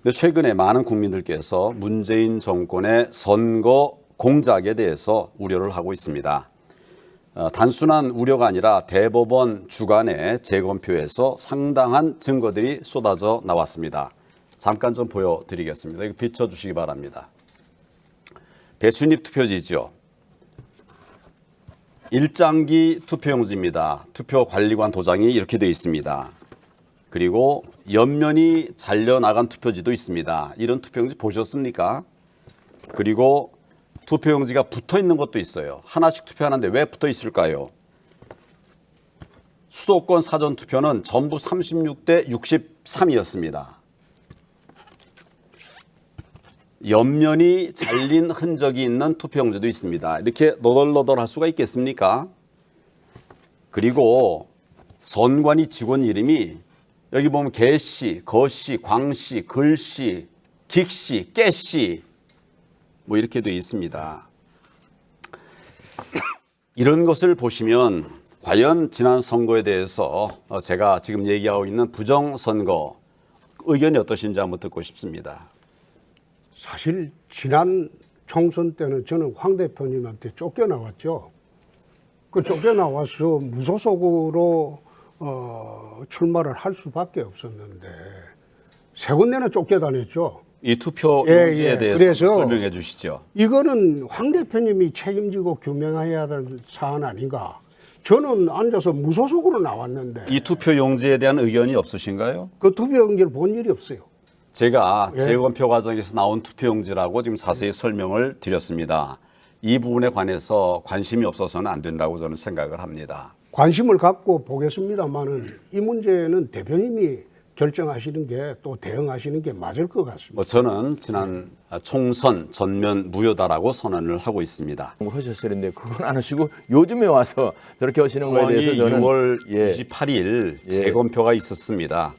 근데 최근에 많은 국민들께서 문재인 정권의 선거 공작에 대해서 우려를 하고 있습니다. 단순한 우려가 아니라 대법원 주관의 재검표에서 상당한 증거들이 쏟아져 나왔습니다. 잠깐 좀 보여드리겠습니다. 이거 비춰주시기 바랍니다. 배순입 투표지죠. 일장기 투표용지입니다. 투표관리관 도장이 이렇게 되어 있습니다. 그리고 옆면이 잘려나간 투표지도 있습니다. 이런 투표용지 보셨습니까? 그리고 투표용지가 붙어 있는 것도 있어요. 하나씩 투표하는데 왜 붙어 있을까요? 수도권 사전투표는 전부 36대 63이었습니다. 옆면이 잘린 흔적이 있는 투표용지도 있습니다. 이렇게 너덜너덜할 수가 있겠습니까? 그리고 선관위 직원 이름이 여기 보면 개씨, 거씨, 광씨, 글씨, 긱씨, 깨씨 뭐 이렇게 되어 있습니다. 이런 것을 보시면 과연 지난 선거에 대해서 제가 지금 얘기하고 있는 부정선거 의견이 어떠신지 한번 듣고 싶습니다. 사실 지난 총선 때는 저는 황 대표님한테 쫓겨나왔죠. 그 쫓겨나와서 무소속으로 출마를 할 수밖에 없었는데 세 군데나 쫓겨다녔죠. 이 투표용지에 대해서 그래서 설명해 주시죠. 이거는 황 대표님이 책임지고 규명해야 될 사안 아닌가. 저는 앉아서 무소속으로 나왔는데 이 투표용지에 대한 의견이 없으신가요? 그 투표용지를 본 일이 없어요. 제가 재검표 과정에서 나온 투표용지라고 지금 자세히 설명을 드렸습니다. 이 부분에 관해서 관심이 없어서는 안 된다고 저는 생각을 합니다. 관심을 갖고 보겠습니다만은 이 문제는 대표님이 결정하시는 게 또 대응하시는 게 맞을 것 같습니다. 저는 지난 총선 전면 무효다라고 선언을 하고 있습니다. 하셨었는데 그건 안 하시고 요즘에 와서 저렇게 하시는 거에 대해서 저는 6월 28일 재검표가 있었습니다.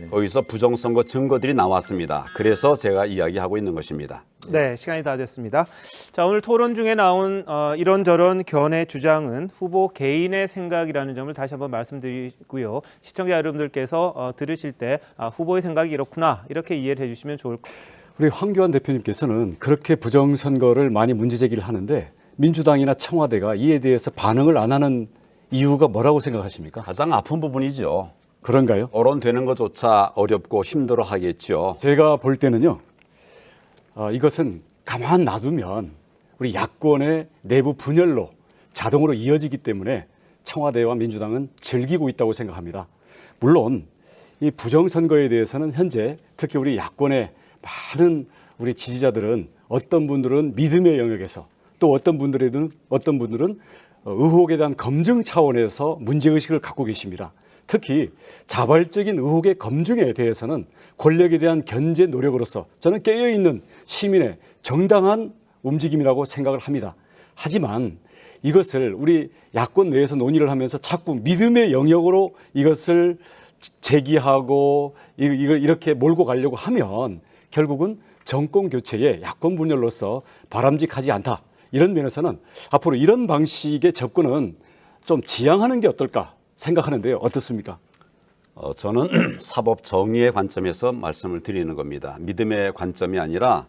거기서 부정선거 증거들이 나왔습니다. 그래서 제가 이야기하고 있는 것입니다. 네, 시간이 다 됐습니다. 자, 오늘 토론 중에 나온 이런저런 견해 주장은 후보 개인의 생각이라는 점을 다시 한번 말씀드리고요. 시청자 여러분들께서 들으실 때 후보의 생각이 이렇구나 이렇게 이해를 해주시면 좋을 것 같습니다. 우리 황교안 대표님께서는 그렇게 부정선거를 많이 문제제기를 하는데 민주당이나 청와대가 이에 대해서 반응을 안 하는 이유가 뭐라고 생각하십니까? 가장 아픈 부분이죠. 그런가요? 거론되는 것조차 어렵고 힘들어 하겠죠. 제가 볼 때는요. 이것은 가만 놔두면 우리 야권의 내부 분열로 자동으로 이어지기 때문에 청와대와 민주당은 즐기고 있다고 생각합니다. 물론 이 부정선거에 대해서는 현재 특히 우리 야권의 많은 우리 지지자들은 어떤 분들은 믿음의 영역에서 또 어떤 분들은 의혹에 대한 검증 차원에서 문제의식을 갖고 계십니다. 특히 자발적인 의혹의 검증에 대해서는 권력에 대한 견제 노력으로서 저는 깨어있는 시민의 정당한 움직임이라고 생각을 합니다. 하지만 이것을 우리 야권 내에서 논의를 하면서 자꾸 믿음의 영역으로 이것을 제기하고 이렇게 몰고 가려고 하면 결국은 정권 교체에 야권 분열로서 바람직하지 않다. 이런 면에서는 앞으로 이런 방식의 접근은 좀 지양하는 게 어떨까 생각하는데요. 어떻습니까? 저는 사법 정의의 관점에서 말씀을 드리는 겁니다. 믿음의 관점이 아니라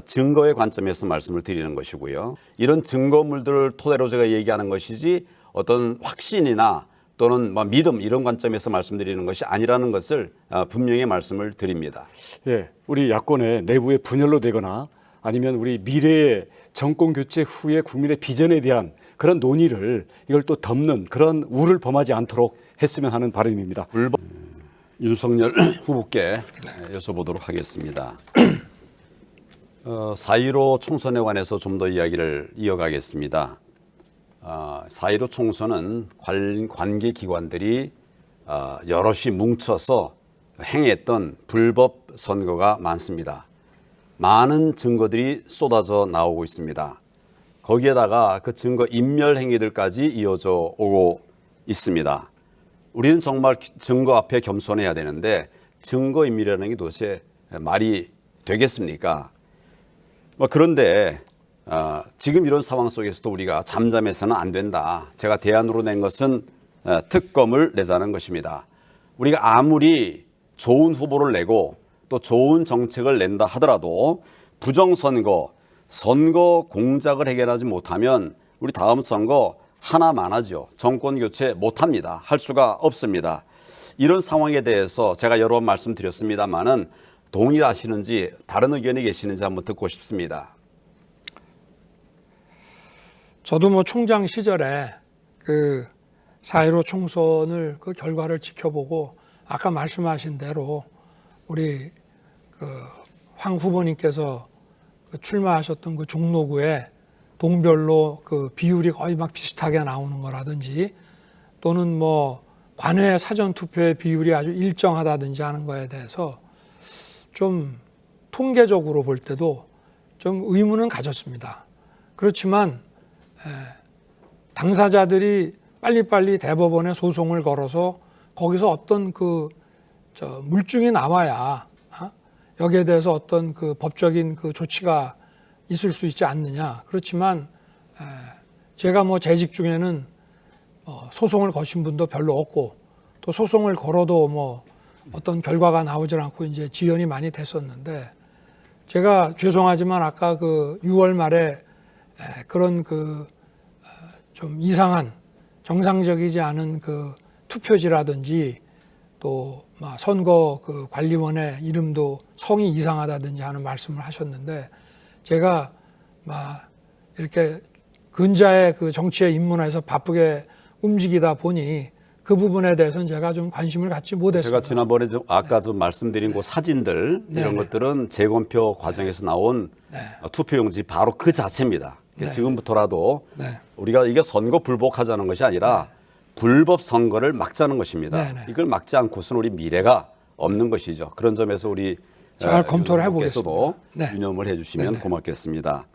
증거의 관점에서 말씀을 드리는 것이고요. 이런 증거물들을 토대로 제가 얘기하는 것이지 어떤 확신이나 또는 믿음 이런 관점에서 말씀드리는 것이 아니라는 것을 분명히 말씀을 드립니다. 예, 우리 야권의 내부의 분열로 되거나 아니면 우리 미래의 정권 교체 후에 국민의 비전에 대한 그런 논의를 이걸 또 덮는 그런 우를 범하지 않도록 했으면 하는 바람입니다. 윤석열 후보께 여쭤보도록 하겠습니다. 4.15 총선에 관해서 좀 더 이야기를 이어가겠습니다. 4.15 총선은 관계기관들이 여럿이 뭉쳐서 행했던 불법 선거가 많습니다. 많은 증거들이 쏟아져 나오고 있습니다. 거기에다가 그 증거 인멸 행위들까지 이어져 오고 있습니다. 우리는 정말 증거 앞에 겸손해야 되는데 증거 인멸이라는 게 도대체 말이 되겠습니까? 그런데 지금 이런 상황 속에서도 우리가 잠잠해서는 안 된다. 제가 대안으로 낸 것은 특검을 내자는 것입니다. 우리가 아무리 좋은 후보를 내고 또 좋은 정책을 낸다 하더라도 부정선거, 선거 공작을 해결하지 못하면 우리 다음 선거 하나만 하죠. 정권 교체 못합니다. 할 수가 없습니다. 이런 상황에 대해서 제가 여러 번 말씀드렸습니다만은 동의하시는지 다른 의견이 계시는지 한번 듣고 싶습니다. 저도 뭐 총장 시절에 그 4.15 총선을 그 결과를 지켜보고 아까 말씀하신 대로 우리 그 황 후보님께서 그 출마하셨던 그 종로구에 동별로 그 비율이 거의 막 비슷하게 나오는 거라든지 또는 뭐 관외 사전 투표의 비율이 아주 일정하다든지 하는 거에 대해서 좀 통계적으로 볼 때도 좀 의문은 가졌습니다. 그렇지만 당사자들이 빨리빨리 대법원에 소송을 걸어서 거기서 어떤 그 물증이 나와야 여기에 대해서 어떤 그 법적인 그 조치가 있을 수 있지 않느냐. 그렇지만 제가 뭐 재직 중에는 소송을 거신 분도 별로 없고 또 소송을 걸어도 뭐 어떤 결과가 나오질 않고 이제 지연이 많이 됐었는데 제가 죄송하지만 아까 그 6월 말에 그런 그 좀 이상한 정상적이지 않은 그 투표지라든지 또 막 선거 그 관리원의 이름도 성이 이상하다든지 하는 말씀을 하셨는데 제가 막 이렇게 근자의 그 정치에 입문해서 바쁘게 움직이다 보니 그 부분에 대해서는 제가 좀 관심을 갖지 못했습니다. 제가 지난번에 좀 아까 좀 말씀드린 그 사진들 이런 것들은 재검표 과정에서 나온 투표용지 바로 그 자체입니다. 지금부터라도 우리가 이게 선거 불복하자는 것이 아니라 불법 선거를 막자는 것입니다. 이걸 막지 않고서는 우리 미래가 없는 것이죠. 그런 점에서 우리 잘 검토를 해보겠습니다. 유념을 해주시면 고맙겠습니다.